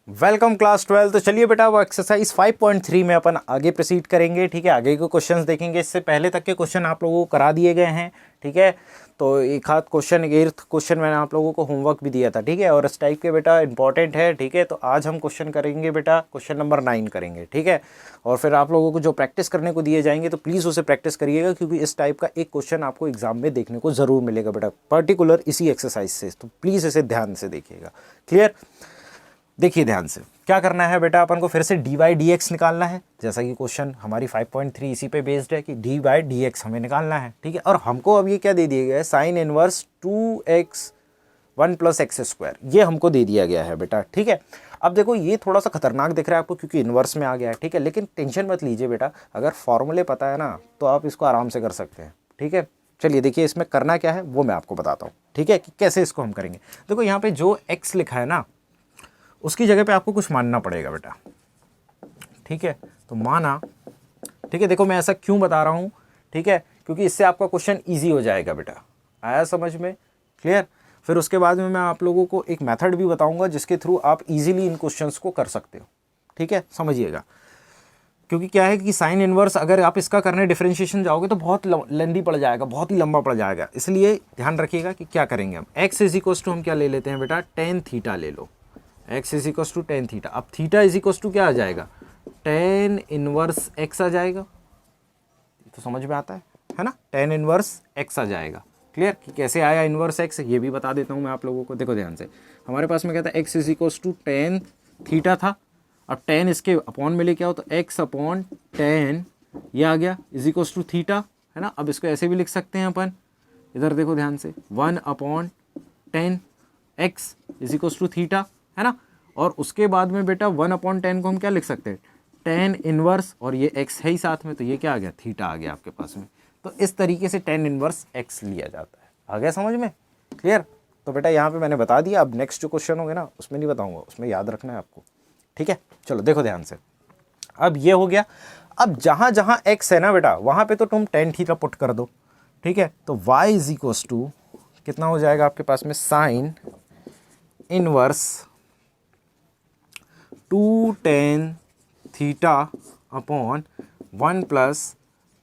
Welcome class 12। तो चलिए बेटा वो एक्सरसाइज 5.3 में अपन आगे प्रोसीड करेंगे। ठीक है, आगे के क्वेश्चंस देखेंगे। इससे पहले तक के क्वेश्चन आप लोगों को करा दिए गए हैं। ठीक है, तो एक आध क्वेश्चन, 8th क्वेश्चन मैंने आप लोगों को होमवर्क भी दिया था। ठीक है, और इस टाइप के बेटा इंपॉर्टेंट है। ठीक है, तो आज हम क्वेश्चन करेंगे बेटा, क्वेश्चन नंबर 9 करेंगे। ठीक है, और फिर आप लोगों को जो प्रैक्टिस करने को दिए जाएंगे तो प्लीज़ उसे प्रैक्टिस करिएगा, क्योंकि इस टाइप का एक क्वेश्चन आपको एग्जाम में देखने को ज़रूर मिलेगा बेटा, पर्टिकुलर इसी एक्सरसाइज से। तो प्लीज़ इसे ध्यान से देखिएगा। क्लियर? देखिए ध्यान से, क्या करना है बेटा, अपन को फिर से dy dx निकालना है। जैसा कि क्वेश्चन हमारी 5.3 इसी पे बेस्ड है कि dy dx हमें निकालना है। ठीक है, और हमको अब ये क्या दे दिया गया है, साइन इनवर्स 2x 1 + x², ये हमको दे दिया गया है बेटा। ठीक है, अब देखो ये थोड़ा सा खतरनाक दिख रहा है आपको क्योंकि इन्वर्स में आ गया है। ठीक है, लेकिन टेंशन मत लीजिए बेटा, अगर फॉर्मूले पता है ना तो आप इसको आराम से कर सकते हैं। ठीक है, चलिए देखिए इसमें करना क्या है वो मैं आपको बताता हूँ। ठीक है, कि कैसे इसको हम करेंगे। देखो यहाँ पे जो x लिखा है ना, उसकी जगह पे आपको कुछ मानना पड़ेगा बेटा। ठीक है, तो माना। ठीक है, देखो मैं ऐसा क्यों बता रहा हूँ, ठीक है, क्योंकि इससे आपका क्वेश्चन इजी हो जाएगा बेटा। आया समझ में? क्लियर? फिर उसके बाद में मैं आप लोगों को एक मेथड भी बताऊंगा जिसके थ्रू आप इजीली इन क्वेश्चंस को कर सकते हो। ठीक है, समझिएगा। क्योंकि क्या है कि साइन इनवर्स अगर आप इसका करने डिफरेंशिएशन जाओगे तो बहुत लेंदी पड़ जाएगा, बहुत ही लंबा पड़ जाएगा। इसलिए ध्यान रखिएगा कि क्या करेंगे हम। x = हम क्या ले लेते हैं बेटा, tan थीटा ले लो। x = tan theta. अब थीटा = क्या आ जाएगा, tan इनवर्स x आ जाएगा। तो समझ में आता है ना, tan इनवर्स x आ जाएगा। क्लियर? कि कैसे आया इनवर्स x, ये भी बता देता हूँ मैं आप लोगों को। देखो ध्यान से, हमारे पास में क्या था, x = tan थीटा था। अब tan इसके अपॉन में लेके आओ तो x/tan ये आ गया = थीटा, है ना। अब इसको ऐसे भी लिख सकते हैं अपन, इधर देखो ध्यान से, 1/tan x = थीटा, है ना। और उसके बाद में बेटा 1/tan को हम क्या लिख सकते हैं, tan इनवर्स, और ये x है ही साथ में, तो ये क्या आ गया, थीटा आ गया आपके पास में। तो इस तरीके से tan इनवर्स x लिया जाता है। आ गया समझ में? क्लियर? तो बेटा यहाँ पे मैंने बता दिया। अब नेक्स्ट जो क्वेश्चन होंगे ना उसमें नहीं बताऊंगा, उसमें याद रखना है आपको। ठीक है, चलो देखो ध्यान से। अब ये हो गया। अब जहां जहां x है ना बेटा, वहां पे तो तुम tan थीटा पुट कर दो। ठीक है, तो y = कितना हो जाएगा आपके पास में, sine inverse 2 tan theta upon 1 +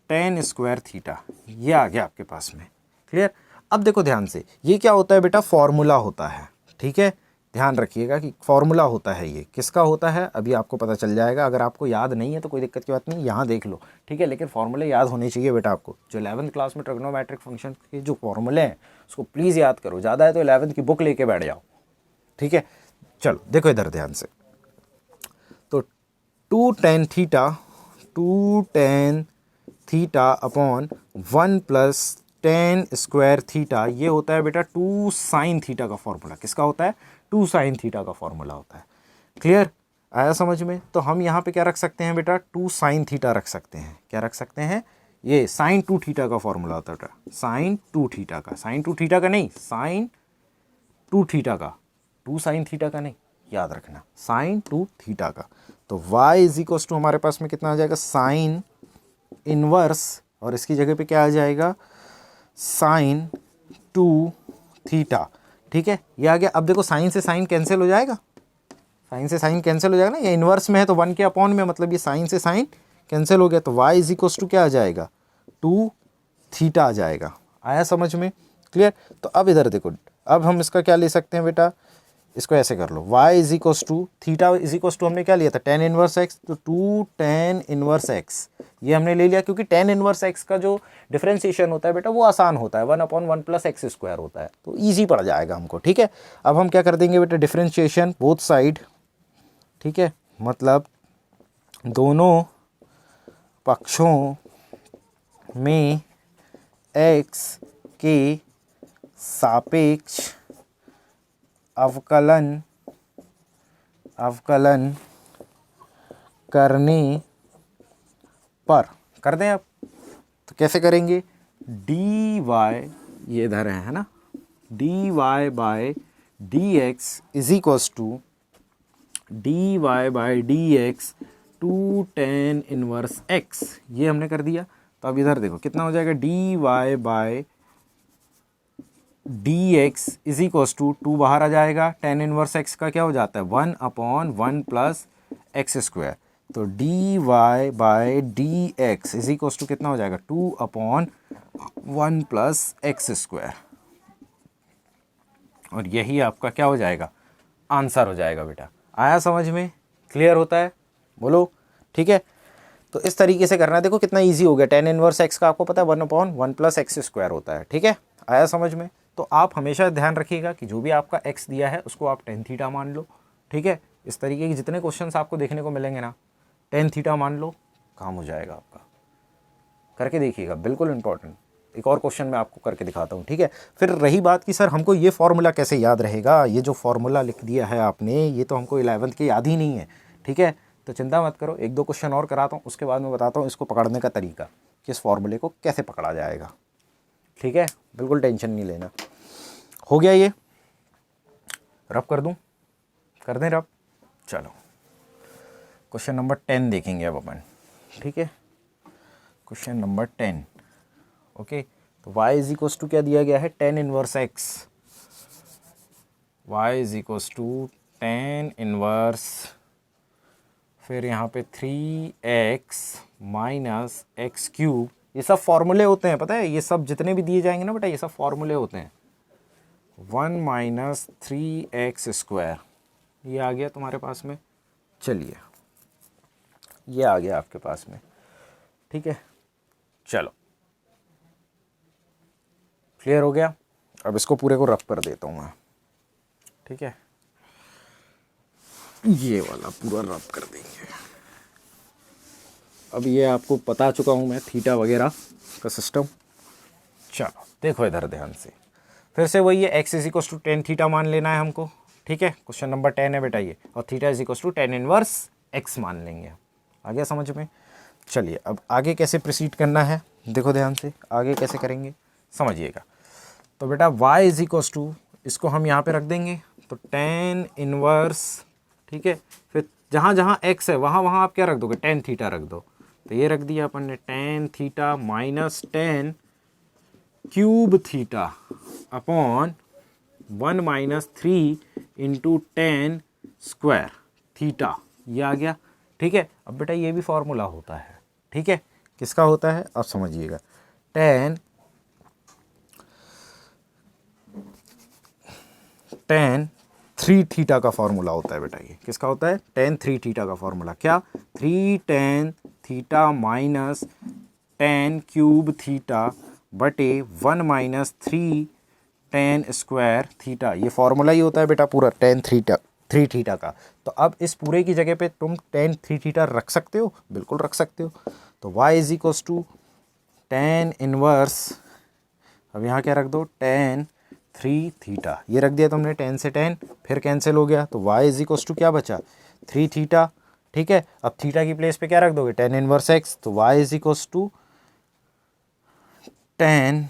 tan² theta, ये आ गया आपके पास में। क्लियर? अब देखो ध्यान से, ये क्या होता है बेटा, फॉर्मूला होता है। ठीक है, ध्यान रखिएगा कि फॉर्मूला होता है। ये किसका होता है अभी आपको पता चल जाएगा। अगर आपको याद नहीं है तो कोई दिक्कत की बात नहीं, यहाँ देख लो। ठीक है, लेकिन फॉर्मूले याद होने चाहिए बेटा आपको। जो 11th क्लास में ट्रिग्नोमेट्रिक फंक्शन के जो फॉर्मूले हैं उसको प्लीज़ याद करो। ज़्यादा है तो 11th की बुक लेके बैठ जाओ। ठीक है, चलो देखो इधर ध्यान से। तो 2 tan theta upon 1 + tan² theta, ये होता है बेटा 2 sin थीटा का फॉर्मूला। किसका होता है, 2 sin थीटा का फॉर्मूला होता है। क्लियर? आया समझ में? तो हम यहाँ पे क्या रख सकते हैं बेटा, 2 sin थीटा रख सकते हैं। क्या रख सकते हैं, ये sin 2 थीटा का फॉर्मूला होता है बेटा, sin 2 थीटा का, sin 2 थीटा का नहीं, sin 2 थीटा का, 2 sin थीटा का नहीं, याद रखना, sin 2 थीटा का। तो y = हमारे पास में कितना आ जाएगा, साइन इनवर्स, और इसकी जगह पे क्या आ जाएगा, साइन 2 थीटा। ठीक है, ये आ गया। अब देखो साइन से साइन कैंसिल हो जाएगा, साइन से साइन कैंसिल हो जाएगा ना, ये इनवर्स में है तो 1 के अपॉन में, मतलब ये साइन से साइन कैंसिल हो गया। तो y = क्या आ जाएगा, 2 थीटा आ जाएगा। आया समझ में? क्लियर? तो अब इधर देखो, अब हम इसका क्या ले सकते हैं बेटा, इसको ऐसे कर लो, y = थीटा हमने क्या लिया था, tan इनवर्स x, तो 2 tan इनवर्स x ये हमने ले लिया, क्योंकि tan इनवर्स x का जो डिफरेंशिएशन होता है बेटा वो आसान होता है, 1/1 + x² होता है, तो ईजी पड़ जाएगा हमको। ठीक है, अब हम क्या कर देंगे बेटा, डिफरेंशिएशन बोथ साइड। ठीक है, मतलब दोनों पक्षों में x के सापेक्ष अवकलन करने पर, कर दें अब तो कैसे करेंगे, dy, ये इधर है ना, dy/dx = dy/dx 2 tan inverse x, ये हमने कर दिया। तो अब इधर देखो कितना हो जाएगा, d x is equals to 2 बाहर आ जाएगा, टेन इनवर्स एक्स का क्या हो जाता है 1/1 प्लस एक्स स्क्वायर। तो d y by d x is equals to कितना हो जाएगा 2/1 प्लस एक्स स्क्वायर। और यही आपका क्या हो जाएगा आंसर हो जाएगा बेटा। आया समझ में, क्लियर होता है, बोलो ठीक है। तो इस तरीके से करना है, देखो कितना इजी हो गया। टेन इनवर्स एक्स का आपको पता है 1/1 प्लस एक्स स्क्वायर होता है, ठीक है। आया समझ में। तो आप हमेशा ध्यान रखिएगा कि जो भी आपका एक्स दिया है उसको आप टेन थीटा मान लो, ठीक है। इस तरीके के जितने क्वेश्चंस आपको देखने को मिलेंगे ना, टेन थीटा मान लो, काम हो जाएगा आपका। करके देखिएगा, बिल्कुल इंपॉर्टेंट। एक और क्वेश्चन मैं आपको करके दिखाता हूँ, ठीक है। फिर रही बात कि सर हमको ये फॉर्मूला कैसे याद रहेगा, ये जो फॉर्मूला लिख दिया है आपने ये तो हमको 11th के याद ही नहीं है, ठीक है। तो चिंता मत करो, एक दो क्वेश्चन और कराता हूँ, उसके बाद मैं बताता हूँ इसको पकड़ने का तरीका कि इस फॉर्मूले को कैसे पकड़ा जाएगा, ठीक है। बिल्कुल टेंशन नहीं लेना। हो गया ये, रब कर दूँ, कर दें रब। चलो क्वेश्चन नंबर 10 देखेंगे अब अपन, ठीक है। Question number 10, okay. तो y इज इक्वस टू क्या दिया गया है tan inverse x, y is equals to tan inverse, फिर यहाँ पे 3x माइनस एक्स क्यूब। ये सब फॉर्मूले होते हैं, पता है, ये सब जितने भी दिए जाएंगे ना बेटा ये सब फॉर्मूले होते हैं। 1 माइनस 3x स्क्वायर, ये आ गया तुम्हारे पास में। चलिए ये आ गया आपके पास में, ठीक है। चलो क्लियर हो गया। अब इसको पूरे को रफ कर देता हूँ मैं, ठीक है। ये वाला पूरा रफ कर देंगे। अब ये आपको बता चुका हूँ मैं थीटा वगैरह का सिस्टम। चलो देखो इधर ध्यान से, फिर से वही है, x is equals to tan theta मान लेना है हमको, ठीक है। क्वेश्चन नंबर 10 है बेटा ये, और theta is equals to tan inverse x मान लेंगे। आ गया समझ में। चलिए अब आगे कैसे प्रोसीड करना है, देखो ध्यान से आगे कैसे करेंगे समझिएगा। तो बेटा y इज इक्वस टू, इसको हम यहाँ पे रख देंगे, तो टेन इनवर्स, ठीक है। फिर जहाँ जहाँ x है वहाँ वहाँ आप क्या रख दोगे, टेन थीटा रख दो। तो ये रख दिया अपन ने tan theta minus ten cube theta upon 1 minus 3 into ten square theta, ये आ गया, ठीक है। अब बेटा ये भी फॉर्मूला होता है, ठीक है। किसका होता है अब समझिएगा, टेन 3 थीटा का फॉर्मूला होता है बेटा। ये किसका होता है, टेन 3 थीटा का फॉर्मूला। क्या, 3 tan theta minus ten cube theta बटे 1 माइनस 3 टेन स्क्वायर थीटा। ये फॉर्मूला ही होता है बेटा पूरा टेन 3 थीटा का। तो अब इस पूरे की जगह पे तुम टेन 3 थीटा रख सकते हो, बिल्कुल रख सकते हो। तो y is equals to tan inverse, अब यहाँ क्या रख दो, टेन 3 थीटा, ये रख दिया तुमने, 10 से 10 फिर कैंसिल हो गया। तो y इज इक्वस टू क्या बचा 3 थीटा, ठीक है। अब थीटा की प्लेस पे क्या रख दोगे, टेन इनवर्स x। तो y is equals to 3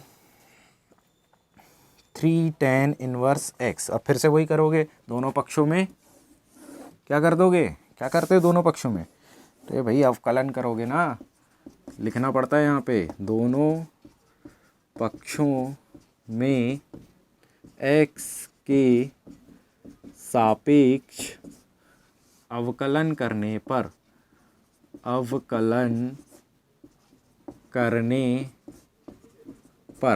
tan inverse x। अब फिर से वही करोगे, दोनों पक्षों में क्या कर दोगे, क्या करते हो दोनों पक्षों में, तो ये भाई अवकलन करोगे ना, लिखना पड़ता है यहाँ पे, दोनों पक्षों में x के सापेक्ष अवकलन करने पर, अवकलन करने पर,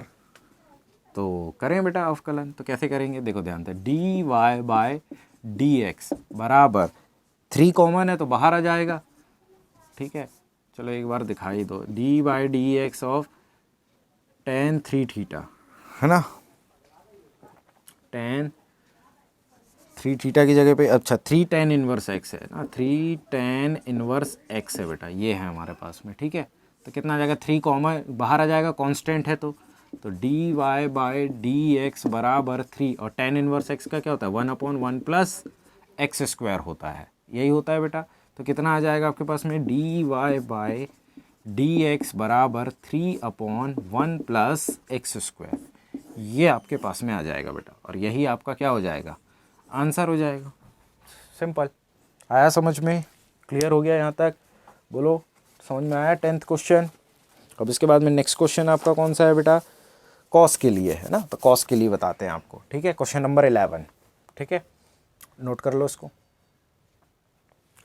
तो करें बेटा अवकलन। तो कैसे करेंगे देखो ध्यान से, d y by d x बराबर 3 कॉमन है तो बाहर आ जाएगा, ठीक है। चलो एक बार दिखाई दो, D by d x of ten 3 theta, है ना। टेन 3 थीटा की जगह पे, अच्छा 3 टेन इनवर्स एक्स है ना, 3 टेन इनवर्स एक्स है बेटा, ये है हमारे पास में, ठीक है। तो कितना आ जाएगा, 3 कॉमन बाहर आ जाएगा, कांस्टेंट है तो d y by d x बराबर 3, और टेन इनवर्स एक्स का क्या होता है 1/1 प्लस एक्स स्क्वायर होता है, यही होता है बेटा। तो कितना आ जाएगा आपके पास में, d y by d x बराबर 3/1 प्लस एक्स स्क्वायर, ये आपके पास में आ जाएगा बेटा। और यही आपका क्या हो जाएगा, आंसर हो जाएगा। सिंपल, आया समझ में, क्लियर हो गया यहाँ तक, बोलो समझ में आया 10th क्वेश्चन। अब इसके बाद में नेक्स्ट क्वेश्चन आपका कौन सा है बेटा, कॉस के लिए है ना, तो कॉस के लिए बताते हैं आपको, ठीक है। क्वेश्चन नंबर 11, ठीक है, नोट कर लो इसको,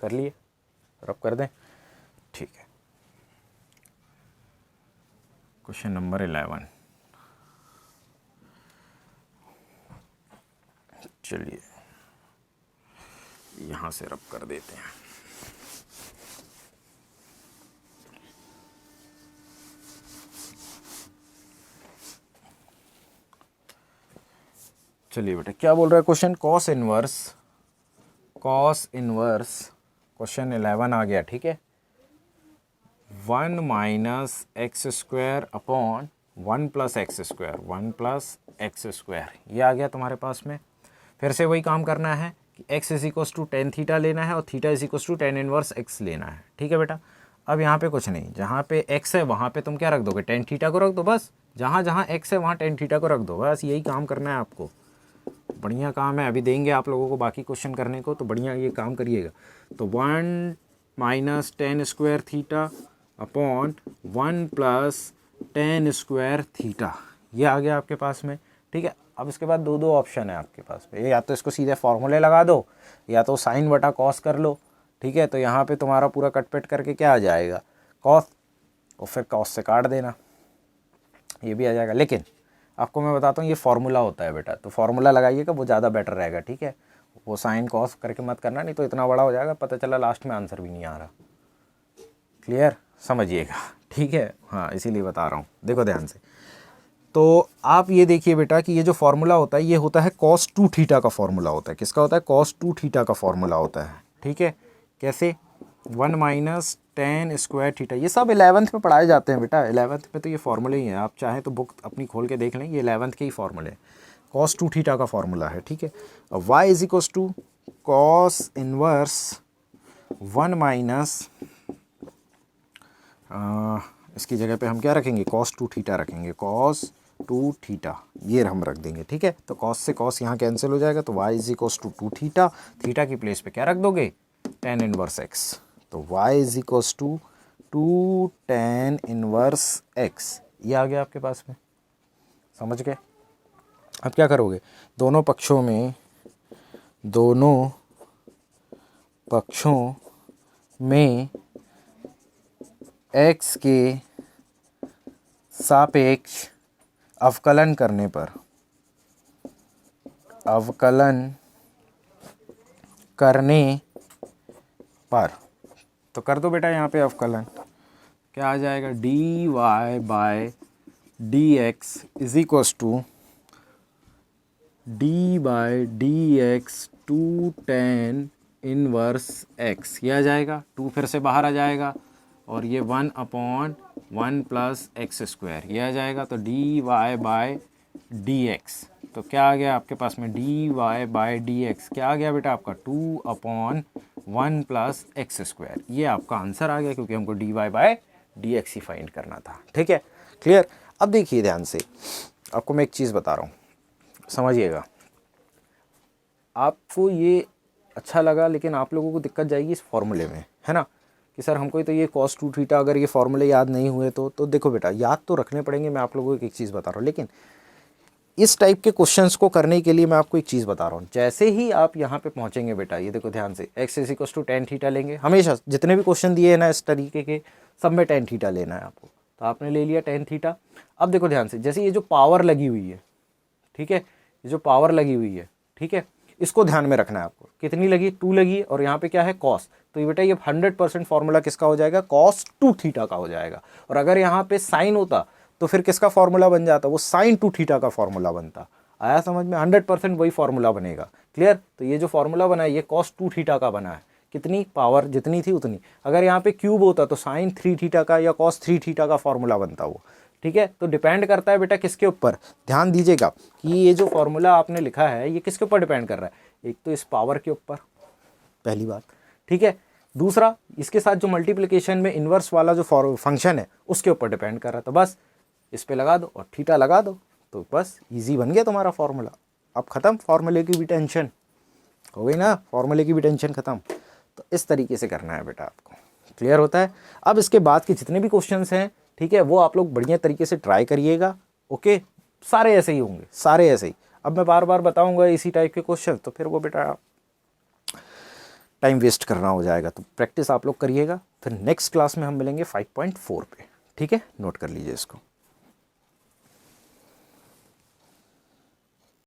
कर लिए, रब कर दें, ठीक है। क्वेश्चन नंबर 11, चलिए यहाँ से रब कर देते हैं। चलिए बेटा, क्या बोल रहा है क्वेश्चन, कॉस इनवर्स क्वेश्चन 11 आ गया, ठीक है। 1 minus x square upon 1 plus x square, 1 plus x square, ये आ गया तुम्हारे पास में। फिर से वही काम करना है कि x is equals to tan theta लेना है और theta is equals to tan inverse x लेना है, ठीक है बेटा। अब यहाँ पे कुछ नहीं, जहाँ पे x है वहाँ पे तुम क्या रख दोगे, टेन थीटा को रख दो बस, जहाँ जहाँ x है वहाँ टेन थीटा को रख दो, बस यही काम करना है आपको। बढ़िया काम है, अभी देंगे आप लोगों को बाकी क्वेश्चन करने को, तो बढ़िया ये काम करिएगा। तो 1 minus ten square theta upon 1 plus ten square theta, ये आ गया आपके पास में, ठीक है। अब इसके बाद दो ऑप्शन है आपके पास में, या तो इसको सीधे फॉर्मूले लगा दो या तो साइन बटा कॉस कर लो, ठीक है। तो यहाँ पे तुम्हारा पूरा कटपेट करके क्या आ जाएगा, कॉस, और फिर कॉस से काट देना, ये भी आ जाएगा। लेकिन आपको मैं बताता हूँ ये फार्मूला होता है बेटा, तो फार्मूला लगाइएगा, वो ज़्यादा बेटर रहेगा, ठीक है। वो साइन कॉस करके मत करना, नहीं तो इतना बड़ा हो जाएगा, पता चला लास्ट में आंसर भी नहीं आ रहा। क्लियर, समझिएगा, ठीक है। हाँ, इसीलिए बता रहा हूँ, देखो ध्यान से। तो आप ये देखिए बेटा कि ये जो फार्मूला होता है ये होता है cos 2 थीटा का फार्मूला होता है। किसका होता है, cos 2 थीटा का फार्मूला होता है, ठीक है। कैसे, 1 माइनस टेन स्क्वायर थीटा, ये सब 11th में पढ़ाए जाते हैं बेटा, 11th में तो ये फार्मूले ही हैं। आप चाहें तो बुक अपनी खोल के देख लें, ये 11th के ही फार्मूले हैं। cos 2 थीटा का फार्मूला है, ठीक है। अब y is equals to cos inverse 1 minus, इसकी जगह पे हम क्या रखेंगे, cos 2 थीटा रखेंगे, cos 2 थीटा, ये हम रख देंगे, ठीक है। तो cos से cos यहाँ कैंसिल हो जाएगा, तो y is equals to 2 theta, theta की प्लेस पे क्या रख दोगे, tan इनवर्स x, तो y is equals to 2 tan inverse x, ये आ गया आपके पास में, समझ गए। अब क्या करोगे, दोनों पक्षों में x के सापेक्ष अवकलन करने पर तो कर दो बेटा यहाँ पे अवकलन, क्या आ जाएगा, dy by d x is equals to d by d x 2 tan inverse x, ये आ जाएगा, 2 फिर से बाहर आ जाएगा और ये 1 अपॉन 1 प्लस एक्स स्क्वायर, ये आ जाएगा। तो dy बाय डी एक्स, तो क्या आ गया आपके पास में, dy बाय डी एक्स क्या आ गया बेटा आपका, 2 अपॉन 1 प्लस एक्स स्क्वायर, ये आपका आंसर आ गया, क्योंकि हमको dy by d x he find करना था, ठीक है। क्लियर। अब देखिए ध्यान से, आपको मैं एक चीज़ बता रहा हूँ, समझिएगा। आपको ये अच्छा लगा, लेकिन आप लोगों को दिक्कत जाएगी इस फॉर्मूले में, है ना, कि सर हमको तो ये cos 2 थीटा, अगर ये फॉर्मूले याद नहीं हुए तो देखो बेटा, याद तो रखने पड़ेंगे। मैं आप लोगों को एक चीज़ बता रहा हूँ, लेकिन इस टाइप के क्वेश्चंस को करने के लिए मैं आपको एक चीज़ बता रहा हूँ। जैसे ही आप यहाँ पे पहुँचेंगे बेटा, ये देखो ध्यान से, x is equals to tan theta लेंगे, हमेशा जितने भी क्वेश्चन दिए हैं ना इस तरीके के, सब में टेन थीटा लेना है आपको, तो आपने ले लिया टेन थीटा। अब देखो ध्यान से, जैसे ये जो पावर लगी हुई है, ठीक है, ये जो पावर लगी हुई है, ठीक है, इसको ध्यान में रखना है आपको, कितनी लगी, 2 लगी, और यहाँ पे क्या है, cos, तो ये बेटा ये 100% फार्मूला किसका हो जाएगा, cos 2 थीटा का हो जाएगा। और अगर यहाँ पे साइन होता तो फिर किसका फार्मूला बन जाता, वो sin 2 थीटा का फार्मूला बनता। आया समझ में, 100% वही फार्मूला बनेगा। क्लियर। तो ये जो फार्मूला बना है ये cos 2 थीटा का बना है, कितनी पावर जितनी थी उतनी। अगर यहाँ पे क्यूब होता तो sin 3 थीटा का या cos 3 थीटा का फार्मूला बनता वो, ठीक है। तो डिपेंड करता है बेटा किसके ऊपर, ध्यान दीजिएगा कि ये जो फॉर्मूला आपने लिखा है ये किसके ऊपर डिपेंड कर रहा है, एक तो इस पावर के ऊपर, पहली बात, ठीक है। दूसरा, इसके साथ जो मल्टीप्लिकेशन में इन्वर्स वाला जो फंक्शन है उसके ऊपर डिपेंड कर रहा है। तो बस इस पे लगा दो और थीटा लगा दो, तो बस इजी बन गया तुम्हारा फार्मूला। अब ख़त्म, फार्मूले की भी टेंशन हो गई ना, फार्मूले की भी टेंशन ख़त्म। तो इस तरीके से करना है बेटा आपको, क्लियर होता है। अब इसके बाद के जितने भी क्वेश्चंस हैं, ठीक है, वो आप लोग बढ़िया तरीके से ट्राई करिएगा, ओके। सारे ऐसे ही होंगे, सारे ऐसे ही। अब मैं बार बार बताऊंगा इसी टाइप के क्वेश्चन, तो फिर वो बेटा टाइम वेस्ट करना हो जाएगा। तो प्रैक्टिस आप लोग करिएगा, फिर नेक्स्ट क्लास में हम मिलेंगे 5.4 पे, ठीक है, नोट कर लीजिए इसको।